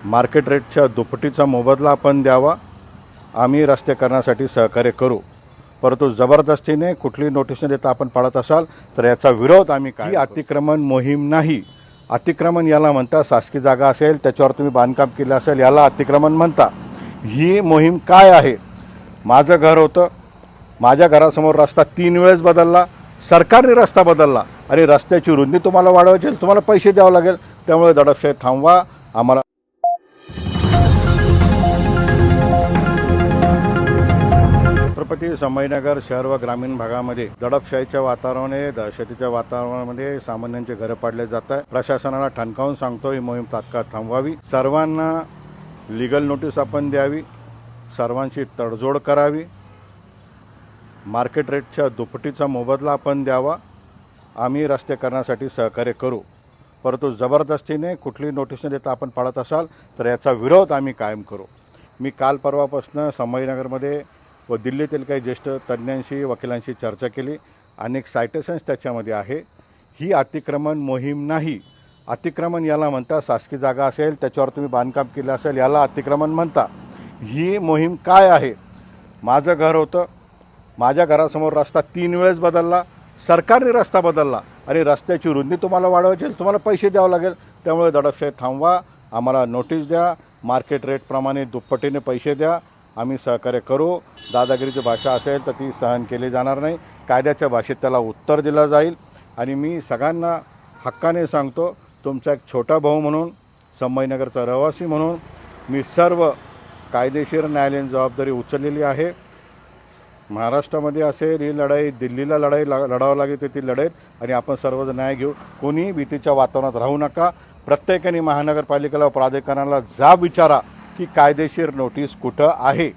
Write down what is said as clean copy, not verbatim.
Market रेटच्या दुपटीचा मोबदला आपण द्यावा. आम्ही रस्ते करण्यासाठी सहकार्य करू, परंतु जबरदस्तीने कुठली नोटीस न देता आपण पाळत असाल तर याचा विरोध आम्ही काय. ही अतिक्रमण मोहीम नाही. अतिक्रमण याला म्हणता, शासकीय जागा असेल त्याच्यावर तुम्ही बांधकाम केलं असेल याला अतिक्रमण म्हणता. ही मोहीम काय आहे? माझं घर होतं, माझ्या घरासमोर रस्ता 3 वेळेस बदलला, सरकारने रस्ता बदलला आणि रस्त्याची रुंदी तुम्हाला वाढवायची, तुम्हाला पैसे द्यावे लागेल. त्यामुळे दडपशाही थांबवा. आम्हाला छत्रपती संभाजीनगर शहर व ग्रामीण भागामध्ये दडपशाहीच्या वातावरणाने, दहशतीच्या वातावरणामध्ये सामान्यांचे घरं पाडले जात आहे. प्रशासनाला ठणकावून सांगतो, ही मोहीम तात्काळ थांबवावी. सर्वांना लीगल नोटीस आपण द्यावी, सर्वांची तडजोड करावी. मार्केट रेटच्या दुपटीचा मोबदला आपण द्यावा. आम्ही रस्ते करण्यासाठी सहकार्य करू, परंतु जबरदस्तीने कुठली नोटीस न देता आपण पाळत असाल तर याचा विरोध आम्ही कायम करू. मी काल परवापासून संभाजीनगरमध्ये व दिल्लीतील काही ज्येष्ठ तज्ज्ञांशी, वकिलांशी चर्चा केली. अनेक सायटेशन्स त्याच्यामध्ये आहे. ही अतिक्रमण मोहीम नाही. अतिक्रमण याला म्हणता, शासकीय जागा असेल त्याच्यावर तुम्ही बांधकाम केलं असेल याला अतिक्रमण म्हणता. ही मोहीम काय आहे? माझं घर होतं, माझ्या घरासमोर रस्ता 3 वेळेस बदलला, सरकारने रस्ता बदलला आणि रस्त्याची रुंदी तुम्हाला वाढवायची, तुम्हाला पैसे द्यावे लागेल. त्यामुळे दडपशाही थांबवा. आम्हाला नोटीस द्या, मार्केट रेटप्रमाणे दुप्पटीने पैसे द्या. आम्ही सहकार्य करू. दादागिरीची भाषा असेल तर ती सहन केली जाणार नाही. कायद्याच्या भाषेत त्याला उत्तर दिलं जाईल. आणि मी सगळ्यांना हक्काने सांगतो, तुमचा एक छोटा भाऊ म्हणून, संभाजीनगरचा रहिवासी म्हणून मी सर्व कायदेशीर न्यायालयीन जबाबदारी उचललेली आहे. महाराष्ट्रामध्ये असेल ही लढाई, दिल्लीला लढावं लागेल तर ती लढेल आणि आपण सर्वजण न्याय घेऊ. कोणी भीतीच्या वातावरणात राहू नका. प्रत्येकाने महानगरपालिकेला, प्राधिकरणाला जाब विचारा की कायदेशीर नोटीस कुठं आहे.